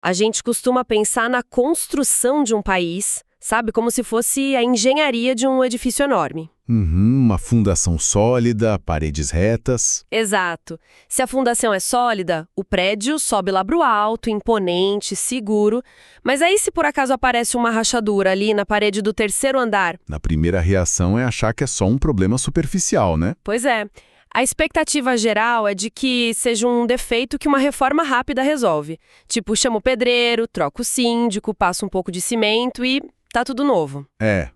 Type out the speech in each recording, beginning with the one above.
A gente costuma pensar na construção de um país, sabe? Como se fosse a engenharia de um edifício enorme. Uma fundação sólida, paredes retas. Exato. Se a fundação é sólida, o prédio sobe lá pro alto, imponente, seguro. Mas aí, se por acaso aparece uma rachadura ali na parede do terceiro andar? Na primeira reação é achar que é só um problema superficial, né? Pois é. A expectativa geral é de que seja um defeito que uma reforma rápida resolve. Tipo, chama o pedreiro, troca o síndico, passa um pouco de cimento e tá tudo novo.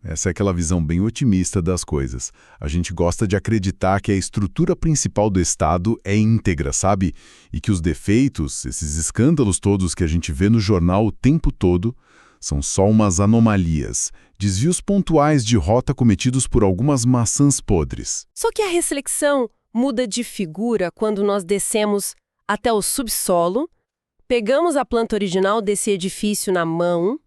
Essa é aquela visão bem otimista das coisas. A gente gosta de acreditar que a estrutura principal do Estado é íntegra, sabe? E que os defeitos, esses escândalos todos que a gente vê no jornal o tempo todo, são só umas anomalias, desvios pontuais de rota cometidos por algumas maçãs podres. Só que a reflexão muda de figura quando nós descemos até o subsolo, pegamos a planta original desse edifício na mão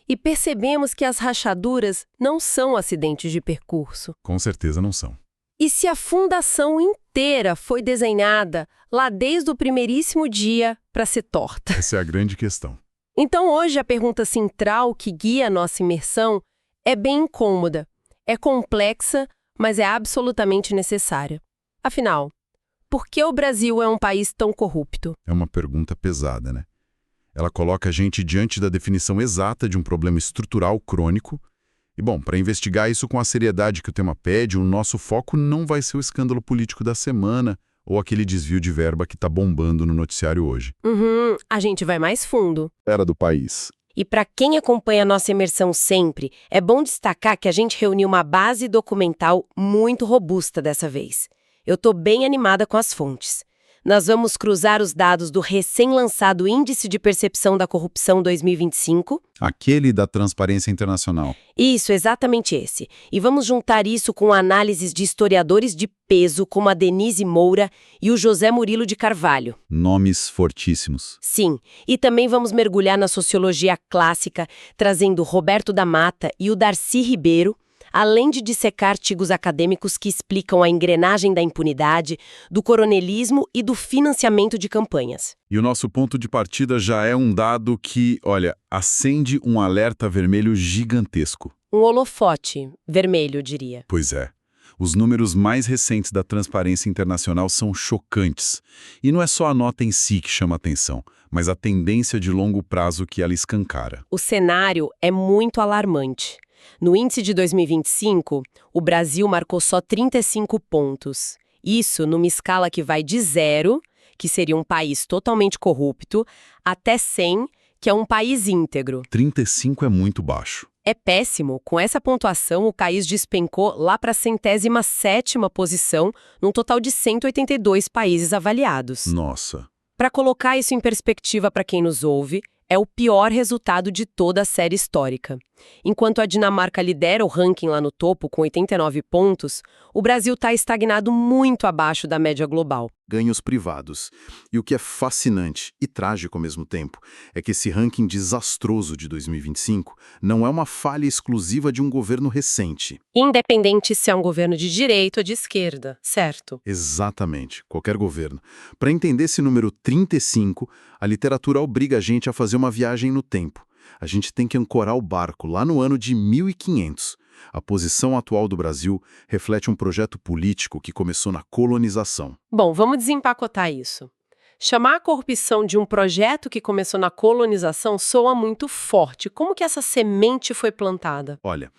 e percebemos que as rachaduras não são acidentes de percurso. Com certeza não são. E se a fundação inteira foi desenhada lá desde o primeiríssimo dia para ser torta? Essa é a grande questão. Então hoje a pergunta central que guia a nossa imersão é bem incômoda, é complexa, mas é absolutamente necessária. Afinal, por que o Brasil é um país tão corrupto? É uma pergunta pesada, né? Ela coloca a gente diante da definição exata de um problema estrutural crônico. E, bom, para investigar isso com a seriedade que o tema pede, o nosso foco não vai ser o escândalo político da semana ou aquele desvio de verba que está bombando no noticiário hoje. A gente vai mais fundo. Era do país. E para quem acompanha a nossa imersão sempre, é bom destacar que a gente reuniu uma base documental muito robusta dessa vez. Eu tô bem animada com as fontes. Nós vamos cruzar os dados do recém-lançado Índice de Percepção da Corrupção 2025. Aquele da Transparência Internacional. Isso, exatamente esse. E vamos juntar isso com análises de historiadores de peso como a Denise Moura e o José Murilo de Carvalho. Nomes fortíssimos. Sim, e também vamos mergulhar na sociologia clássica, trazendo Roberto da Mata e o Darcy Ribeiro, além de dissecar artigos acadêmicos que explicam a engrenagem da impunidade, do coronelismo e do financiamento de campanhas. E o nosso ponto de partida já é um dado que, olha, acende um alerta vermelho gigantesco. Um holofote vermelho, eu diria. Pois é. Os números mais recentes da Transparência Internacional são chocantes. E não é só a nota em si que chama atenção, mas a tendência de longo prazo que ela escancara. O cenário é muito alarmante. No índice de 2025, o Brasil marcou só 35 pontos. Isso numa escala que vai de 0, que seria um país totalmente corrupto, até 100, que é um país íntegro. 35 é muito baixo. É péssimo. Com essa pontuação, o país despencou lá para a 107ª posição, num total de 182 países avaliados. Nossa. Para colocar isso em perspectiva para quem nos ouve, é o pior resultado de toda a série histórica. Enquanto a Dinamarca lidera o ranking lá no topo com 89 pontos, o Brasil está estagnado muito abaixo da média global. Ganhos privados. E o que é fascinante e trágico ao mesmo tempo é que esse ranking desastroso de 2025 não é uma falha exclusiva de um governo recente. Independente se é um governo de direita ou de esquerda, certo? Exatamente, qualquer governo. Para entender esse número 35, a literatura obriga a gente a fazer uma viagem no tempo. A gente tem que ancorar o barco lá no ano de 1500. A posição atual do Brasil reflete um projeto político que começou na colonização. Bom, vamos desempacotar isso. Chamar a corrupção de um projeto que começou na colonização soa muito forte. Como que essa semente foi plantada? Olha,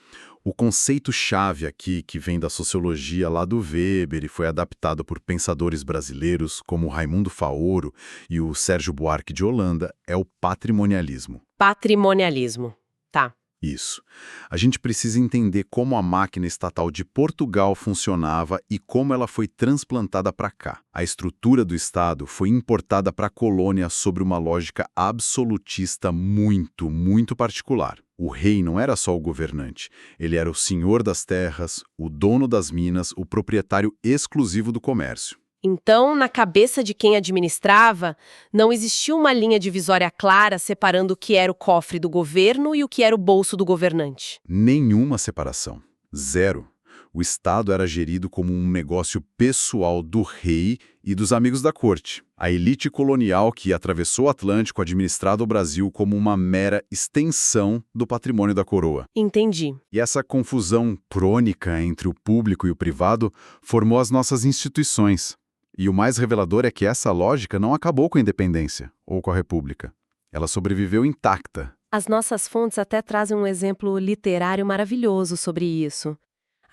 o conceito-chave aqui, que vem da sociologia lá do Weber e foi adaptado por pensadores brasileiros como Raimundo Faoro e o Sérgio Buarque de Holanda, é o patrimonialismo. Patrimonialismo. Tá. Isso. A gente precisa entender como a máquina estatal de Portugal funcionava e como ela foi transplantada para cá. A estrutura do Estado foi importada para a colônia sobre uma lógica absolutista muito, muito particular. O rei não era só o governante, ele era o senhor das terras, o dono das minas, o proprietário exclusivo do comércio. Então, na cabeça de quem administrava, não existia uma linha divisória clara separando o que era o cofre do governo e o que era o bolso do governante. Nenhuma separação. Zero. O Estado era gerido como um negócio pessoal do rei e dos amigos da corte. A elite colonial que atravessou o Atlântico administrava o Brasil como uma mera extensão do patrimônio da coroa. Entendi. E essa confusão crônica entre o público e o privado formou as nossas instituições. E o mais revelador é que essa lógica não acabou com a independência ou com a república. Ela sobreviveu intacta. As nossas fontes até trazem um exemplo literário maravilhoso sobre isso.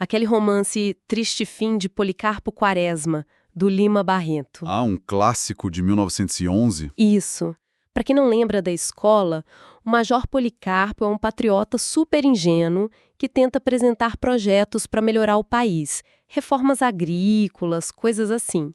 Aquele romance Triste Fim de Policarpo Quaresma, do Lima Barreto. Ah, um clássico de 1911? Isso. Para quem não lembra da escola, o Major Policarpo é um patriota super ingênuo que tenta apresentar projetos para melhorar o país, reformas agrícolas, coisas assim.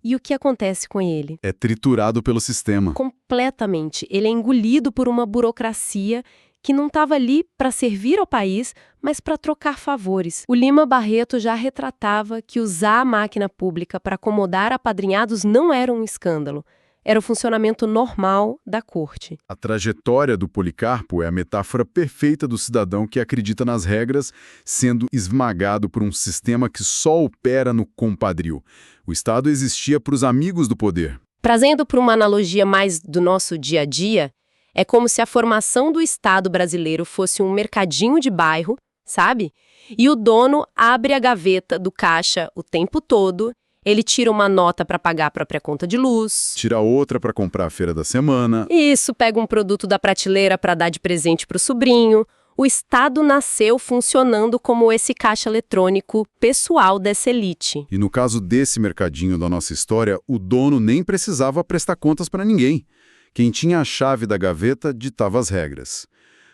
E o que acontece com ele? É triturado pelo sistema. Completamente. Ele é engolido por uma burocracia que não estava ali para servir ao país, mas para trocar favores. O Lima Barreto já retratava que usar a máquina pública para acomodar apadrinhados não era um escândalo. Era o funcionamento normal da corte. A trajetória do Policarpo é a metáfora perfeita do cidadão que acredita nas regras, sendo esmagado por um sistema que só opera no compadrio. O Estado existia para os amigos do poder. Trazendo para uma analogia mais do nosso dia a dia, é como se a formação do Estado brasileiro fosse um mercadinho de bairro, sabe? E o dono abre a gaveta do caixa o tempo todo. Ele tira uma nota para pagar a própria conta de luz. Tira outra para comprar a feira da semana. Isso, pega um produto da prateleira para dar de presente para o sobrinho. O Estado nasceu funcionando como esse caixa eletrônico pessoal dessa elite. E no caso desse mercadinho da nossa história, o dono nem precisava prestar contas para ninguém. Quem tinha a chave da gaveta ditava as regras.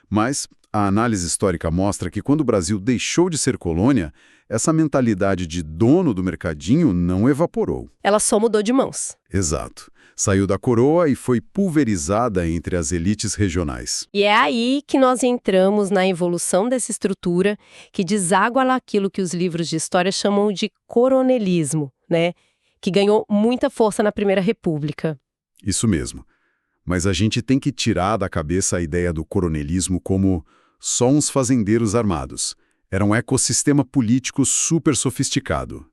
Mas a análise histórica mostra que quando o Brasil deixou de ser colônia, essa mentalidade de dono do mercadinho não evaporou. Ela só mudou de mãos. Exato. Saiu da coroa e foi pulverizada entre as elites regionais. E é aí que nós entramos na evolução dessa estrutura que deságua naquilo que os livros de história chamam de coronelismo, né? Que ganhou muita força na Primeira República. Isso mesmo. Mas a gente tem que tirar da cabeça a ideia do coronelismo como só uns fazendeiros armados. Era um ecossistema político super sofisticado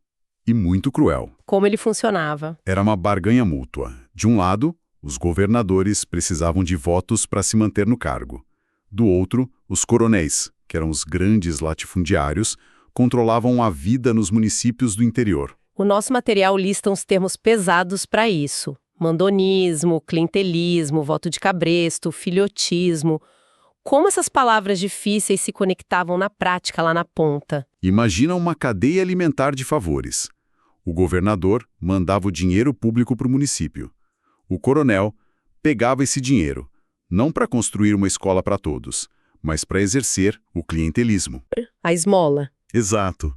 e muito cruel. Como ele funcionava? Era uma barganha mútua. De um lado, os governadores precisavam de votos para se manter no cargo. Do outro, os coronéis, que eram os grandes latifundiários, controlavam a vida nos municípios do interior. O nosso material lista uns termos pesados para isso. Mandonismo, clientelismo, voto de cabresto, filhotismo. Como essas palavras difíceis se conectavam na prática lá na ponta? Imagina uma cadeia alimentar de favores. O governador mandava o dinheiro público para o município. O coronel pegava esse dinheiro, não para construir uma escola para todos, mas para exercer o clientelismo. A esmola. Exato.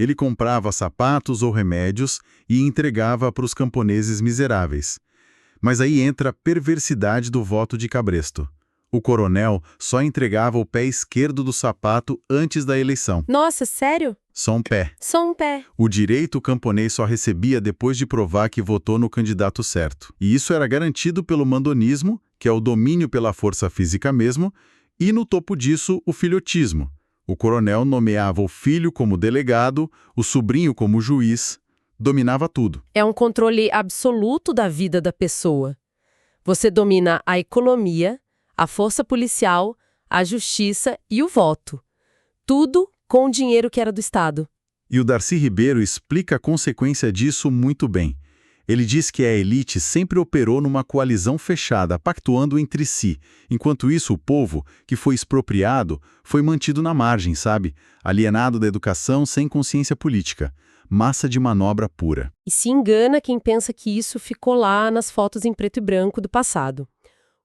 Ele comprava sapatos ou remédios e entregava para os camponeses miseráveis. Mas aí entra a perversidade do voto de cabresto. O coronel só entregava o pé esquerdo do sapato antes da eleição. Nossa, sério? Só um pé. Só um pé. O direito camponês só recebia depois de provar que votou no candidato certo. E isso era garantido pelo mandonismo, que é o domínio pela força física mesmo, e no topo disso, o filhotismo. O coronel nomeava o filho como delegado, o sobrinho como juiz, dominava tudo. É um controle absoluto da vida da pessoa. Você domina a economia, a força policial, a justiça e o voto. Tudo com o dinheiro que era do Estado. E o Darcy Ribeiro explica a consequência disso muito bem. Ele diz que a elite sempre operou numa coalizão fechada, pactuando entre si. Enquanto isso, o povo, que foi expropriado, foi mantido na margem, sabe? Alienado da educação sem consciência política. Massa de manobra pura. E se engana quem pensa que isso ficou lá nas fotos em preto e branco do passado.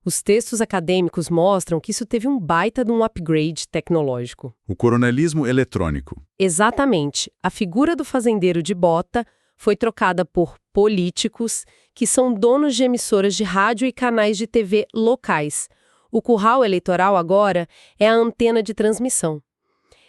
Os textos acadêmicos mostram que isso teve um baita de um upgrade tecnológico. O coronelismo eletrônico. Exatamente. A figura do fazendeiro de bota foi trocada por políticos, que são donos de emissoras de rádio e canais de TV locais. O curral eleitoral agora é a antena de transmissão.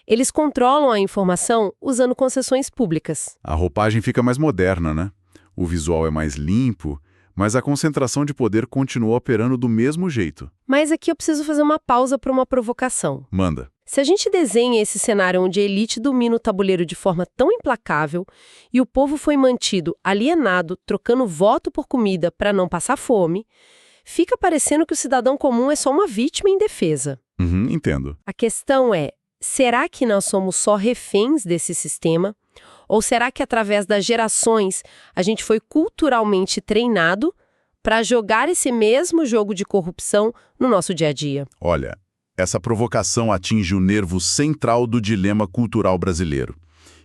Eles controlam a informação usando concessões públicas. A roupagem fica mais moderna, né? O visual é mais limpo, mas a concentração de poder continua operando do mesmo jeito. Mas aqui eu preciso fazer uma pausa para uma provocação. Manda. Se a gente desenha esse cenário onde a elite domina o tabuleiro de forma tão implacável e o povo foi mantido alienado, trocando voto por comida para não passar fome, fica parecendo que o cidadão comum é só uma vítima indefesa. Entendo. A questão é, será que nós somos só reféns desse sistema? Ou será que através das gerações a gente foi culturalmente treinado para jogar esse mesmo jogo de corrupção no nosso dia a dia? Olha, essa provocação atinge o nervo central do dilema cultural brasileiro.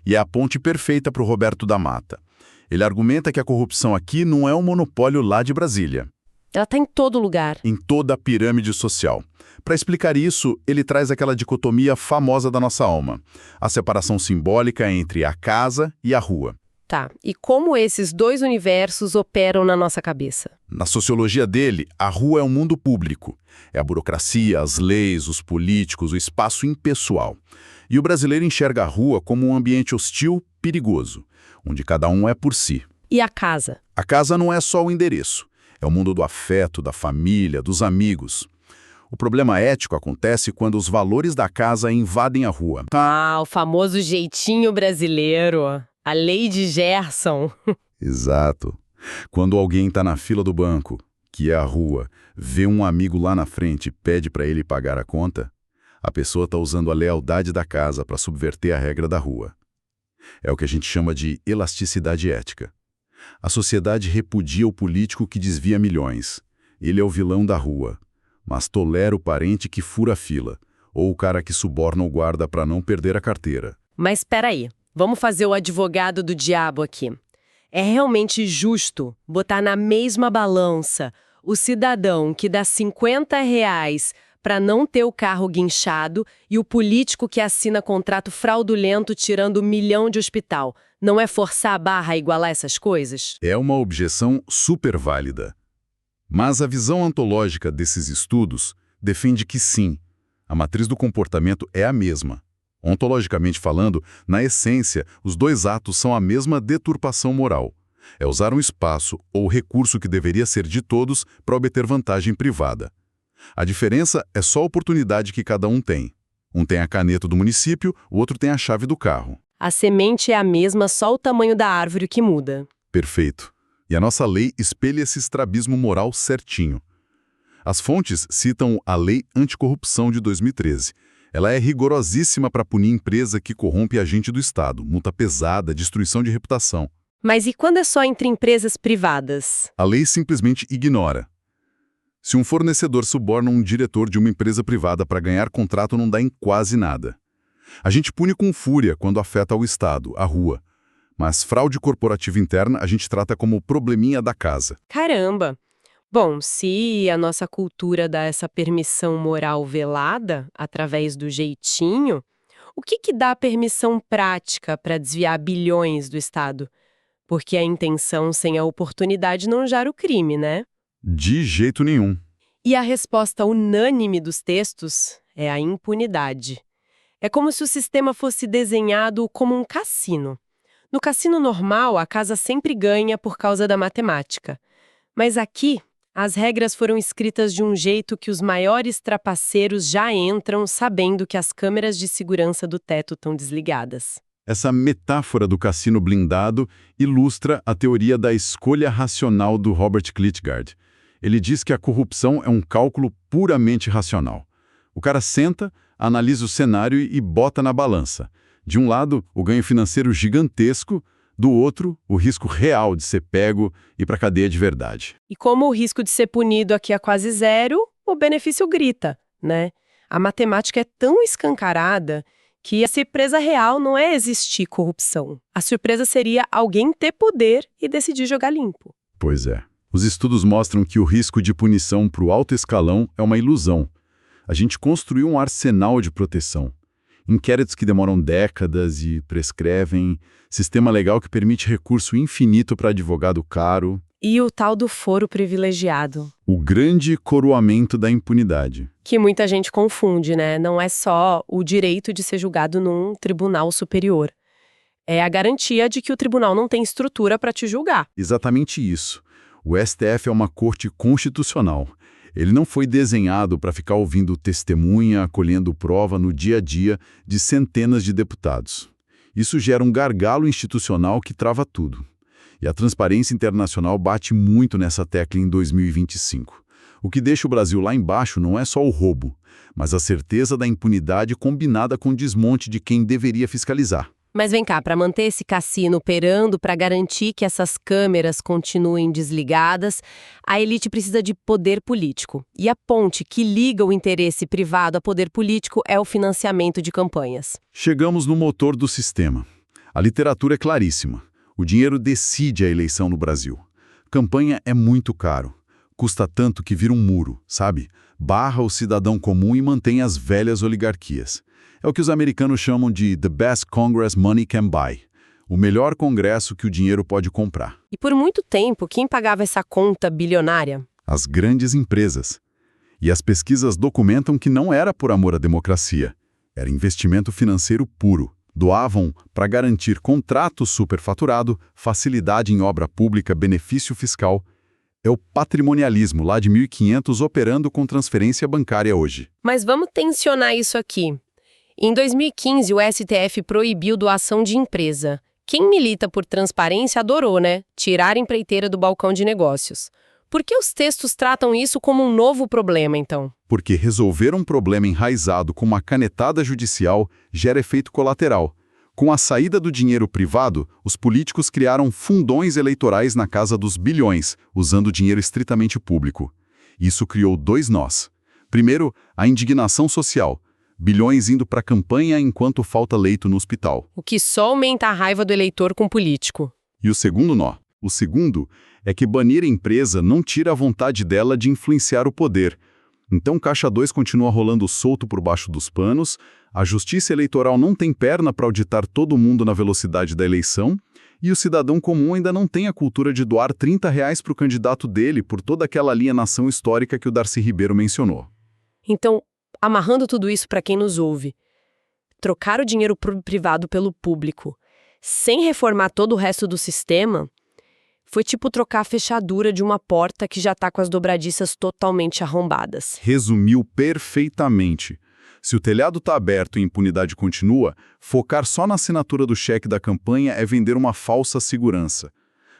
E é a ponte perfeita para o Roberto da Mata. Ele argumenta que a corrupção aqui não é um monopólio lá de Brasília. Ela está em todo lugar. Em toda a pirâmide social. Para explicar isso, ele traz aquela dicotomia famosa da nossa alma, a separação simbólica entre a casa e a rua. Tá, e como esses dois universos operam na nossa cabeça? Na sociologia dele, a rua é um mundo público. É a burocracia, as leis, os políticos, o espaço impessoal. E o brasileiro enxerga a rua como um ambiente hostil, perigoso, onde cada um é por si. E a casa? A casa não é só o endereço. É o mundo do afeto, da família, dos amigos. O problema ético acontece quando os valores da casa invadem a rua. Ah, o famoso jeitinho brasileiro. A lei de Gerson. Exato. Quando alguém está na fila do banco, que é a rua, vê um amigo lá na frente e pede para ele pagar a conta, a pessoa está usando a lealdade da casa para subverter a regra da rua. É o que a gente chama de elasticidade ética. A sociedade repudia o político que desvia milhões. Ele é o vilão da rua, mas tolera o parente que fura a fila, ou o cara que suborna o guarda para não perder a carteira. Mas espera aí, vamos fazer o advogado do diabo aqui. É realmente justo botar na mesma balança o cidadão que dá R$ 50 para não ter o carro guinchado e o político que assina contrato fraudulento tirando 1 milhão de hospital? Não é forçar a barra a igualar essas coisas? É uma objeção super válida. Mas a visão ontológica desses estudos defende que sim, a matriz do comportamento é a mesma. Ontologicamente falando, na essência, os dois atos são a mesma deturpação moral. É usar um espaço ou recurso que deveria ser de todos para obter vantagem privada. A diferença é só a oportunidade que cada um tem. Um tem a caneta do município, o outro tem a chave do carro. A semente é a mesma, só o tamanho da árvore que muda. Perfeito. E a nossa lei espelha esse estrabismo moral certinho. As fontes citam a Lei Anticorrupção de 2013. Ela é rigorosíssima para punir empresa que corrompe agente do Estado, multa pesada, destruição de reputação. Mas e quando é só entre empresas privadas? A lei simplesmente ignora. Se um fornecedor suborna um diretor de uma empresa privada para ganhar contrato, não dá em quase nada. A gente pune com fúria quando afeta o Estado, a rua. Mas fraude corporativa interna a gente trata como probleminha da casa. Caramba! Bom, se a nossa cultura dá essa permissão moral velada, através do jeitinho, o que dá a permissão prática para desviar bilhões do Estado? Porque a intenção sem a oportunidade não gera o crime, né? De jeito nenhum. E a resposta unânime dos textos é a impunidade. É como se o sistema fosse desenhado como um cassino. No cassino normal, a casa sempre ganha por causa da matemática. Mas aqui, as regras foram escritas de um jeito que os maiores trapaceiros já entram sabendo que as câmeras de segurança do teto estão desligadas. Essa metáfora do cassino blindado ilustra a teoria da escolha racional do Robert Klitgard. Ele diz que a corrupção é um cálculo puramente racional. O cara senta, analisa o cenário e bota na balança. De um lado, o ganho financeiro gigantesco, do outro, o risco real de ser pego e ir para a cadeia de verdade. E como o risco de ser punido aqui é quase zero, o benefício grita, né? A matemática é tão escancarada que a surpresa real não é existir corrupção. A surpresa seria alguém ter poder e decidir jogar limpo. Pois é. Os estudos mostram que o risco de punição para o alto escalão é uma ilusão. A gente construiu um arsenal de proteção. Inquéritos que demoram décadas e prescrevem, sistema legal que permite recurso infinito para advogado caro. E o tal do foro privilegiado. O grande coroamento da impunidade. Que muita gente confunde, né? Não é só o direito de ser julgado num tribunal superior. É a garantia de que o tribunal não tem estrutura para te julgar. Exatamente isso. O STF é uma corte constitucional. Ele não foi desenhado para ficar ouvindo testemunha, colhendo prova no dia a dia de centenas de deputados. Isso gera um gargalo institucional que trava tudo. E a Transparência Internacional bate muito nessa tecla em 2025. O que deixa o Brasil lá embaixo não é só o roubo, mas a certeza da impunidade combinada com o desmonte de quem deveria fiscalizar. Mas vem cá, para manter esse cassino operando, para garantir que essas câmeras continuem desligadas, a elite precisa de poder político. E a ponte que liga o interesse privado a poder político é o financiamento de campanhas. Chegamos no motor do sistema. A literatura é claríssima. O dinheiro decide a eleição no Brasil. Campanha é muito caro. Custa tanto que vira um muro, sabe? Barra o cidadão comum e mantém as velhas oligarquias. É o que os americanos chamam de "the best Congress money can buy", o melhor congresso que o dinheiro pode comprar. E por muito tempo, quem pagava essa conta bilionária? As grandes empresas. E as pesquisas documentam que não era por amor à democracia. Era investimento financeiro puro. Doavam para garantir contrato superfaturado, facilidade em obra pública, benefício fiscal. É o patrimonialismo lá de 1500 operando com transferência bancária hoje. Mas vamos tensionar isso aqui. Em 2015, o STF proibiu doação de empresa. Quem milita por transparência adorou, né? Tirar a empreiteira do balcão de negócios. Por que os textos tratam isso como um novo problema, então? Porque resolver um problema enraizado com uma canetada judicial gera efeito colateral. Com a saída do dinheiro privado, os políticos criaram fundões eleitorais na casa dos bilhões, usando dinheiro estritamente público. Isso criou dois nós. Primeiro, a indignação social. Bilhões indo para a campanha enquanto falta leito no hospital. O que só aumenta a raiva do eleitor com o político. E o segundo nó? O segundo é que banir a empresa não tira a vontade dela de influenciar o poder. Então Caixa 2 continua rolando solto por baixo dos panos, a justiça eleitoral não tem perna para auditar todo mundo na velocidade da eleição, e o cidadão comum ainda não tem a cultura de doar R$30 para o candidato dele por toda aquela alienação histórica que o Darcy Ribeiro mencionou. Então, amarrando tudo isso para quem nos ouve, trocar o dinheiro privado pelo público, sem reformar todo o resto do sistema, foi tipo trocar a fechadura de uma porta que já está com as dobradiças totalmente arrombadas. Resumiu perfeitamente. Se o telhado está aberto e a impunidade continua, focar só na assinatura do cheque da campanha é vender uma falsa segurança.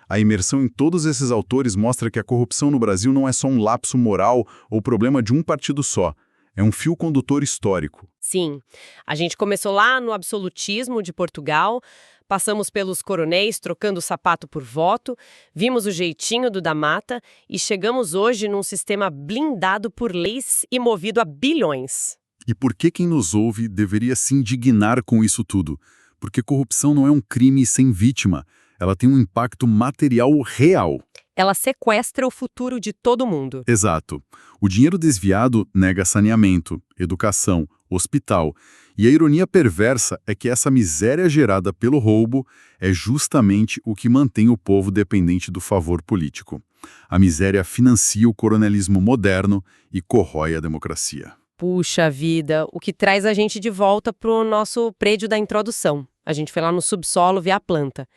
A imersão em todos esses autores mostra que a corrupção no Brasil não é só um lapso moral ou problema de um partido só. É um fio condutor histórico. Sim, a gente começou lá no absolutismo de Portugal, passamos pelos coronéis trocando sapato por voto, vimos o jeitinho do da Mata e chegamos hoje num sistema blindado por leis e movido a bilhões. E por que quem nos ouve deveria se indignar com isso tudo? Porque corrupção não é um crime sem vítima. Ela tem um impacto material real. Ela sequestra o futuro de todo mundo. Exato. O dinheiro desviado nega saneamento, educação, hospital. E a ironia perversa é que essa miséria gerada pelo roubo é justamente o que mantém o povo dependente do favor político. A miséria financia o coronelismo moderno e corrói a democracia. Puxa vida, o que traz a gente de volta pro nosso prédio da introdução. A gente foi lá no subsolo ver a planta.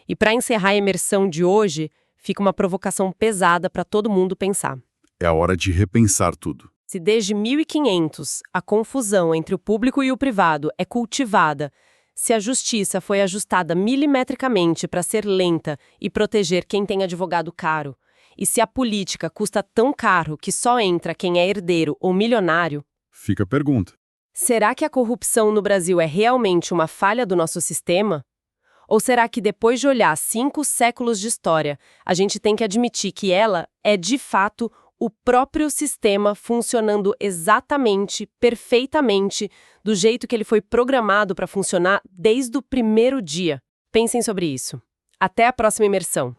E para encerrar a imersão de hoje, fica uma provocação pesada para todo mundo pensar. É a hora de repensar tudo. Se desde 1500 a confusão entre o público e o privado é cultivada, se a justiça foi ajustada milimetricamente para ser lenta e proteger quem tem advogado caro, e se a política custa tão caro que só entra quem é herdeiro ou milionário, Fica a pergunta. será que a corrupção no Brasil é realmente uma falha do nosso sistema? Ou será que depois de olhar 5 séculos de história, a gente tem que admitir que ela é, de fato, o próprio sistema funcionando exatamente, perfeitamente, do jeito que ele foi programado para funcionar desde o primeiro dia? Pensem sobre isso. Até a próxima imersão!